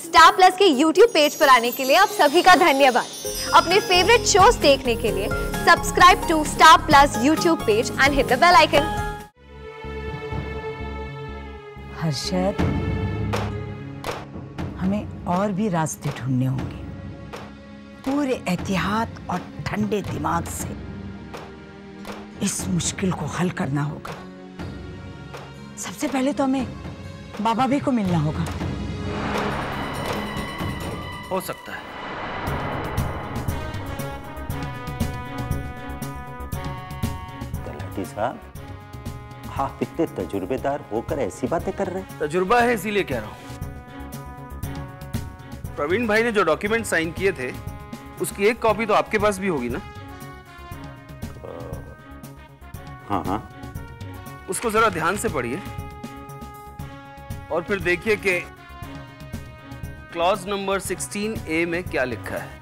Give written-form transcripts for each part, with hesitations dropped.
Star plus के YouTube page पर आने के लिए आप सभी का धन्यवाद। अपने फेवरेट शोज देखने के लिए subscribe to Star Plus YouTube page and hit the bell icon. Harshad, हमें और भी रास्ते ढूंढने होंगे। पूरे एहतियात और ठंडे दिमाग से इस मुश्किल को हल करना होगा। सबसे पहले तो हमें बाबा भी को मिलना होगा। हो सकता है। तलाटी साहब, आप इतने तजुर्बेदार होकर ऐसी बातें कर रहे हैं? तजुर्बा है इसीलिए कह रहा हूं। प्रवीण भाई ने जो डॉक्यूमेंट साइन किए थे उसकी एक कॉपी तो आपके पास भी होगी ना? हाँ हाँ। उसको जरा ध्यान से पढ़िए और फिर देखिए कि क्लॉज नंबर 16A में क्या लिखा है।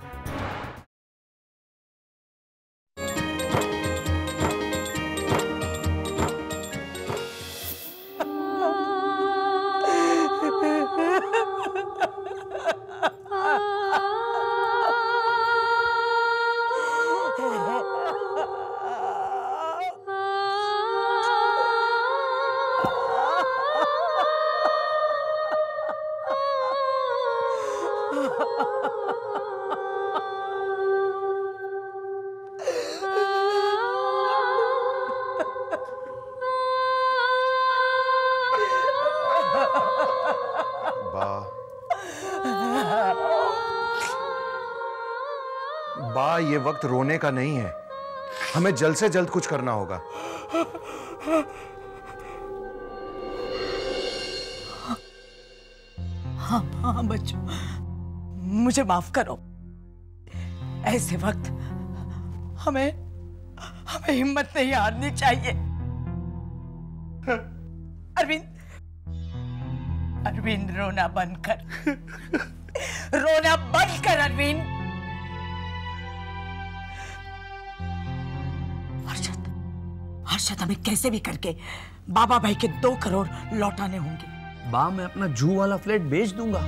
बा, ये वक्त रोने का नहीं है। हमें जल्द से जल्द कुछ करना होगा। हाँ हाँ बच्चों, मुझे माफ करो। ऐसे वक्त हमें हिम्मत नहीं हारनी चाहिए। अरविंद, रोना बंद कर। रोना बंद कर अरविंद। हर्षद, हमें कैसे भी करके बाबा भाई के 2 करोड़ लौटाने होंगे। बा, मैं अपना जू वाला फ्लैट बेच दूंगा।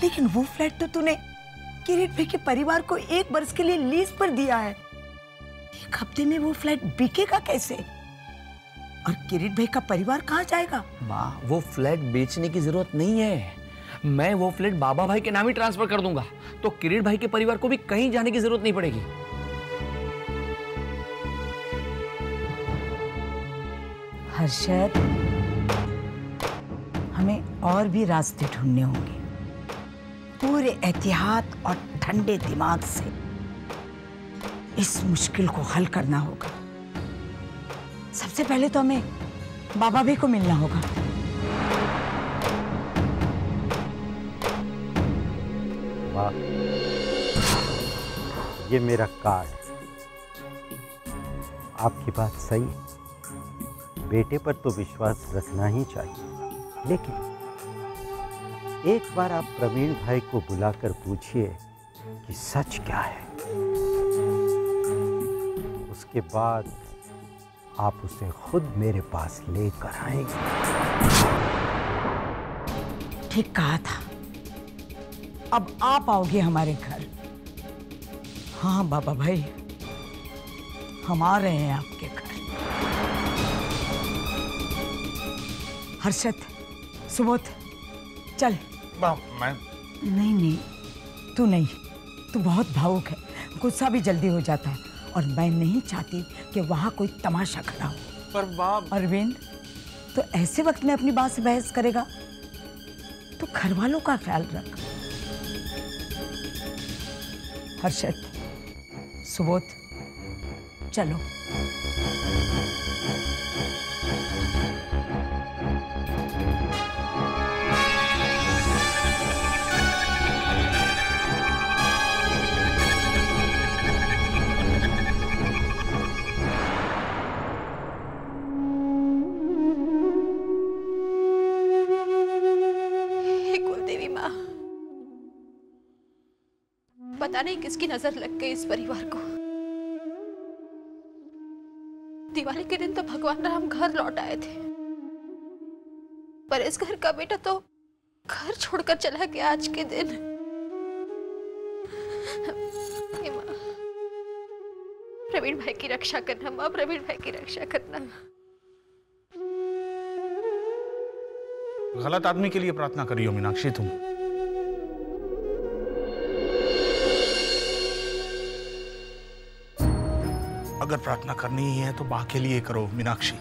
लेकिन वो फ्लैट तो तूने किरीट भाई के परिवार को 1 वर्ष के लिए लीज पर दिया है। 1 हफ्ते में वो फ्लैट बिकेगा कैसे? और किरीट भाई का परिवार कहाँ जाएगा? बा, वो फ्लैट बेचने की जरूरत नहीं है। मैं वो फ्लैट बाबा भाई के नाम ही ट्रांसफर कर दूंगा, तो किरीट भाई के परिवार को भी कहीं जाने की जरूरत नहीं पड़ेगी। हर्षद, हमें और भी रास्ते ढूंढने होंगे। पूरे एहतियात और ठंडे दिमाग से इस मुश्किल को हल करना होगा। सबसे पहले तो हमें बाबा भी को मिलना होगा। वाह, ये मेरा कार्ड है। आपकी बात सही है, बेटे पर तो विश्वास रखना ही चाहिए, लेकिन एक बार आप प्रवीण भाई को बुलाकर पूछिए कि सच क्या है। उसके बाद आप उसे खुद मेरे पास लेकर आएंगे। ठीक कहा था। अब आप आओगे हमारे घर। हाँ बाबा भाई, हम आ रहे हैं आपके घर। हर्षद, सुबोध, चल। मैं नहीं, तू नहीं। तू बहुत भावुक है, गुस्सा भी जल्दी हो जाता है, और मैं नहीं चाहती कि वहां कोई तमाशा खड़ा हो। पर बाप। अरविंद, तो ऐसे वक्त में अपनी बात से बहस करेगा? तो घर वालों का ख्याल रख। हर्षद, सुबोध, चलो। पता नहीं किसकी नजर लग गई इस परिवार को। दिवाली के दिन तो भगवान राम घर लौट आए थे, पर इस घर का बेटा तो घर छोड़कर चला गया आज के दिन। माँ, प्रवीण भाई की रक्षा करना माँ, प्रवीण भाई की रक्षा करना। गलत आदमी के लिए प्रार्थना करियो मीनाक्षी तुम। अगर प्रार्थना करनी ही है तो मां के लिए करो मीनाक्षी।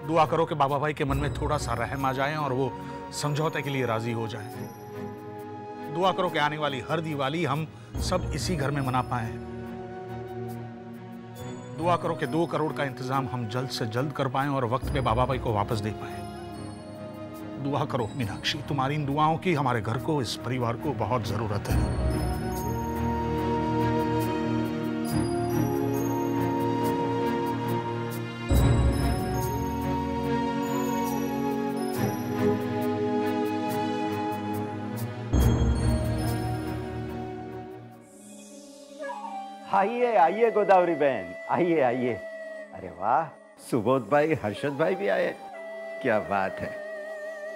दुआ करो कि बाबा भाई के मन में थोड़ा सा रहम आ जाए और वो समझौते के लिए राजी हो जाए। दुआ करो कि आने वाली हर दिवाली हम सब इसी घर में मना पाए। दुआ करो कि 2 करोड़ का इंतजाम हम जल्द से जल्द कर पाएं और वक्त पे बाबा भाई को वापस दे पाएं। दुआ करो मीनाक्षी, तुम्हारी इन दुआओं की हमारे घर को, इस परिवार को बहुत जरूरत है। आइए आइए गोदावरी बहन, आइए आइए। अरे वाह, सुबोध भाई, हर्षद भाई भी आए, क्या बात है।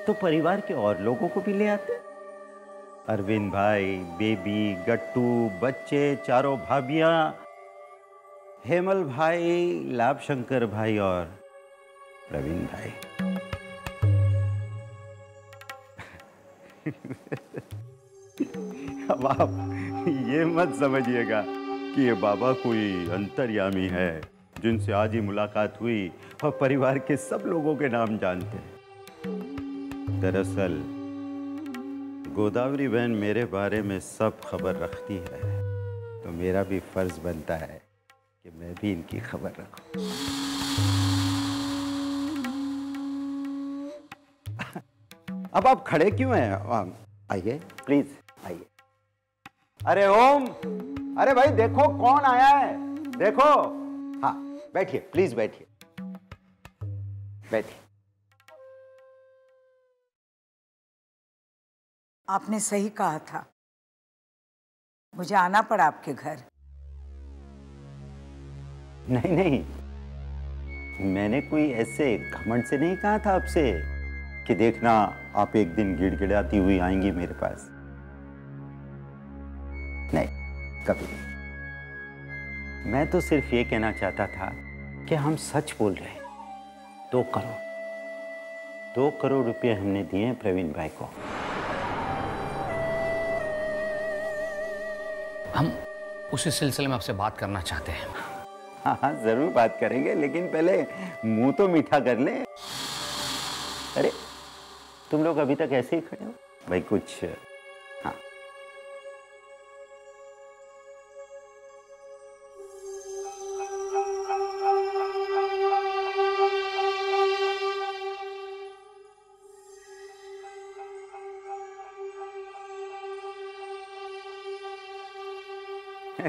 तो परिवार के और लोगों को भी ले आते। अरविंद भाई, बेबी, गट्टू, बच्चे, चारों भाभियां, हेमल भाई, लाभ शंकर भाई और प्रवीण भाई। अब आप ये मत समझिएगा कि ये बाबा कोई अंतर्यामी है जिनसे आज ही मुलाकात हुई और परिवार के सब लोगों के नाम जानते हैं। दरअसल गोदावरी बहन मेरे बारे में सब खबर रखती है, तो मेरा भी फर्ज बनता है कि मैं भी इनकी खबर रखूं। अब आप खड़े क्यों हैं? आइए प्लीज आइए। अरे ओम, अरे भाई देखो कौन आया है, देखो। हाँ बैठिए, प्लीज बैठिए, बैठिए। आपने सही कहा था, मुझे आना पड़ा आपके घर। नहीं नहीं, मैंने कोई ऐसे घमंड से नहीं कहा था आपसे कि देखना आप एक दिन गिड़गिड़ाती हुई आएंगी मेरे पास। नहीं, कभी नहीं। मैं तो सिर्फ ये कहना चाहता था कि हम सच बोल रहे हैं। 2 करोड़ रुपए हमने दिए हैं प्रवीण भाई को। हम उसी सिलसिले में आपसे बात करना चाहते हैं। हाँ जरूर बात करेंगे, लेकिन पहले मुंह तो मीठा कर ले। अरे तुम लोग अभी तक ऐसे ही खड़े हो भाई, कुछ हाँ।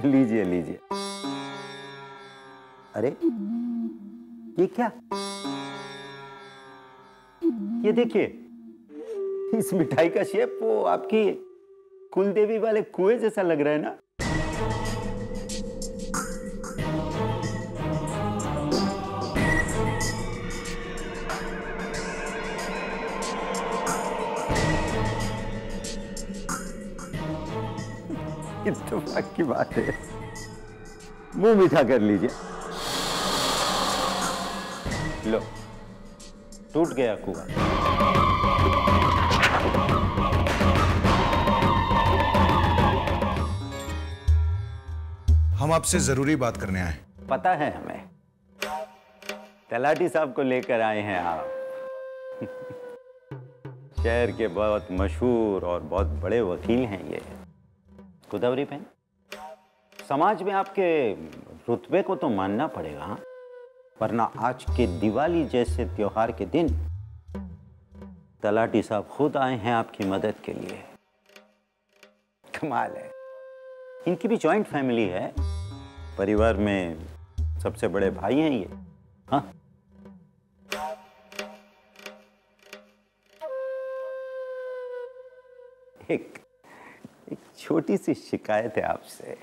लीजिए लीजिए। अरे ये क्या? ये देखिए, इस मिठाई का शेप वो आपकी कुलदेवी वाले कुएं जैसा लग रहा है ना। इत्तेफाक की बात है। मुंह मीठा कर लीजिए। लो, टूट गया कुआं। हम आपसे जरूरी बात करने आए। पता है हमें, तलाटी साहब को लेकर आए हैं आप। शहर के बहुत मशहूर और बहुत बड़े वकील हैं ये। गोदावरी बहन, समाज में आपके रुतबे को तो मानना पड़ेगा, हाँ? वरना आज के दिवाली जैसे त्योहार के दिन तलाटी साहब खुद आए हैं आपकी मदद के लिए। कमाल है। इनकी भी जॉइंट फैमिली है, परिवार में सबसे बड़े भाई हैं ये। हाँ, एक छोटी सी शिकायत है आपसे।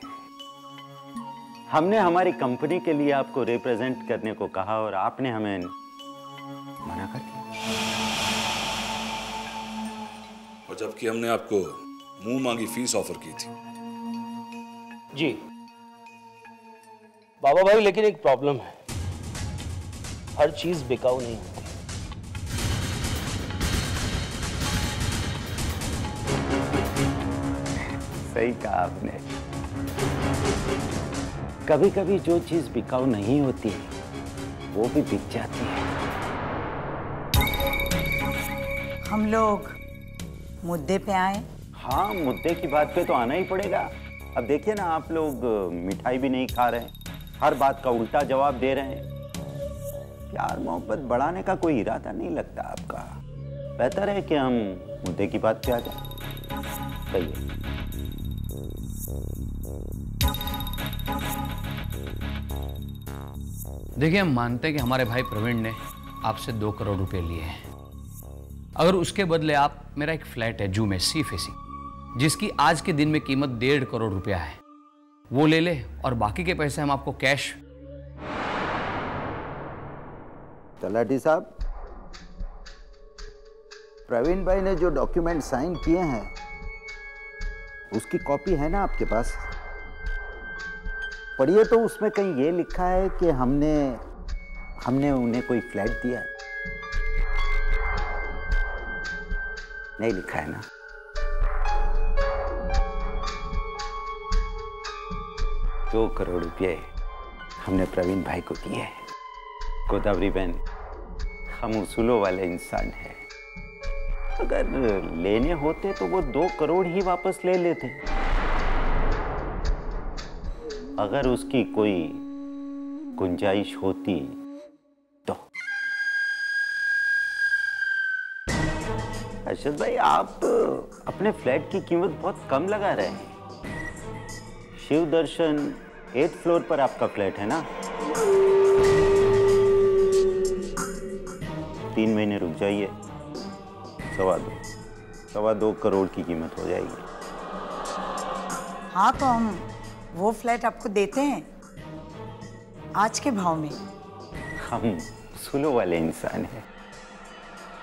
हमने हमारी कंपनी के लिए आपको रिप्रेजेंट करने को कहा और आपने हमें मना कर दिया। और जबकि हमने आपको मुंह मांगी फीस ऑफर की थी। जी बाबा भाई, लेकिन एक प्रॉब्लम है, हर चीज बिकाऊ नहीं होती। सही कहा आपने। कभी कभी जो चीज बिकाऊ नहीं होती वो भी बिक जाती है। हम लोग मुद्दे पे आए। हाँ, मुद्दे की बात पे तो आना ही पड़ेगा। अब देखिए ना, आप लोग मिठाई भी नहीं खा रहे, हर बात का उल्टा जवाब दे रहे हैं। प्यार मोहब्बत बढ़ाने का कोई इरादा नहीं लगता आपका। बेहतर है कि हम मुद्दे की बात पे आ जाएं। कहिए। देखिए, हम मानते हैं कि हमारे भाई प्रवीण ने आपसे 2 करोड़ रुपए लिए हैं। अगर उसके बदले आप, मेरा एक फ्लैट है जू में, सी फेसिंग, जिसकी आज के दिन में कीमत 1.5 करोड़ रुपया है, वो ले ले और बाकी के पैसे हम आपको कैश। तलाटी साहब, प्रवीण भाई ने जो डॉक्यूमेंट साइन किए हैं उसकी कॉपी है ना आपके पास? पढ़िए तो उसमें कहीं ये लिखा है कि हमने उन्हें कोई फ्लैट दिया है? नहीं लिखा है ना? $2 करोड़ रुपये हमने प्रवीण भाई को दिए हैं। गोदावरी बहन, हम उसूलों वाले इंसान हैं। अगर लेने होते तो वो 2 करोड़ ही वापस ले लेते। अगर उसकी कोई गुंजाइश होती तो। अर्शद भाई, आप अपने फ्लैट की कीमत बहुत कम लगा रहे हैं। शिव दर्शन 8th फ्लोर पर आपका फ्लैट है ना? 3 महीने रुक जाइए, 2.25 करोड़ की कीमत हो जाएगी। हाँ, तो हम वो फ्लैट आपको देते हैं आज के भाव में। हम सुलो वाले इंसान हैं।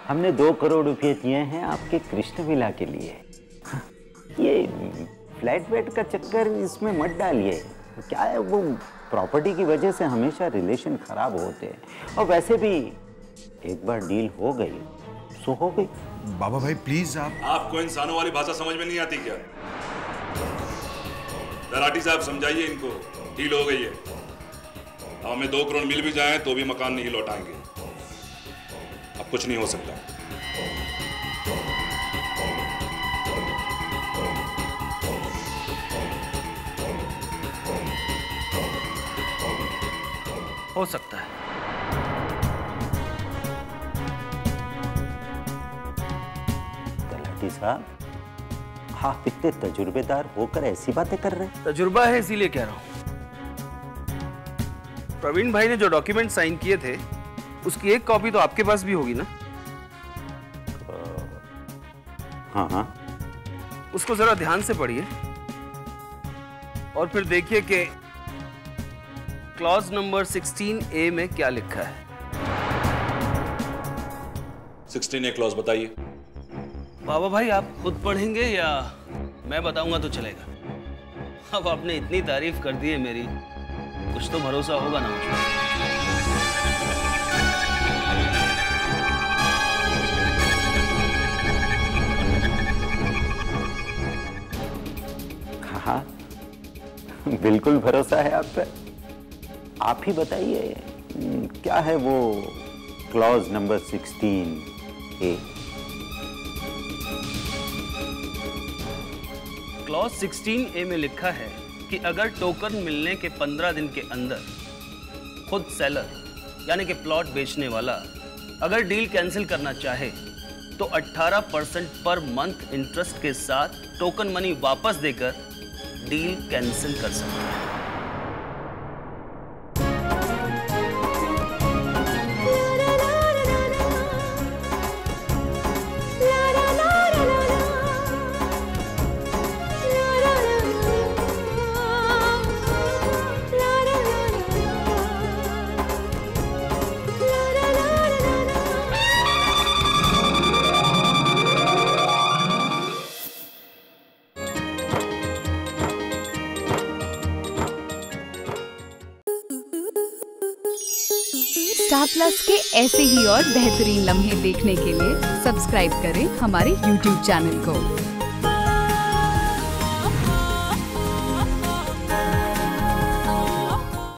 हमने 2 करोड़ रुपए दिए हैं आपके कृष्ण विला के लिए। ये फ्लैट वेट का चक्कर इसमें मत डालिए। क्या है, वो प्रॉपर्टी की वजह से हमेशा रिलेशन खराब होते हैं। और वैसे भी एक बार डील हो गई सो हो गई। बाबा भाई प्लीज आपको इंसानों वाली भाषा समझ में नहीं आती क्या? तलाटी साहब समझाइए इनको, डील हो गई है। अब हमें 2 करोड़ मिल भी जाए तो भी मकान नहीं लौटाएंगे। अब कुछ नहीं हो सकता। हो सकता है। तलाटी साहब, आप इतने तजुर्बेदार होकर ऐसी बातें कर रहे हैं? तजुर्बा है इसीलिए कह रहा हूं। प्रवीण भाई ने जो डॉक्यूमेंट साइन किए थे उसकी एक कॉपी तो आपके पास भी होगी ना? हाँ हाँ। उसको जरा ध्यान से पढ़िए और फिर देखिए कि क्लॉज नंबर 16A में क्या लिखा है। 16A क्लॉज बताइए। बाबा भाई, आप खुद पढ़ेंगे या मैं बताऊंगा तो चलेगा? अब आपने इतनी तारीफ कर दी है मेरी, कुछ तो भरोसा होगा ना मुझ पर। हाँ, बिल्कुल भरोसा है आप पर। आप ही बताइए, क्या है वो clause number 16A? Clause 16A में लिखा है कि अगर टोकन मिलने के 15 दिन के अंदर खुद सेलर यानी कि प्लॉट बेचने वाला अगर डील कैंसिल करना चाहे तो 18% पर मंथ इंटरेस्ट के साथ टोकन मनी वापस देकर डील कैंसिल कर सकता है। स्टार प्लस के ऐसे ही और बेहतरीन लम्हे देखने के लिए सब्सक्राइब करें हमारे YouTube चैनल को।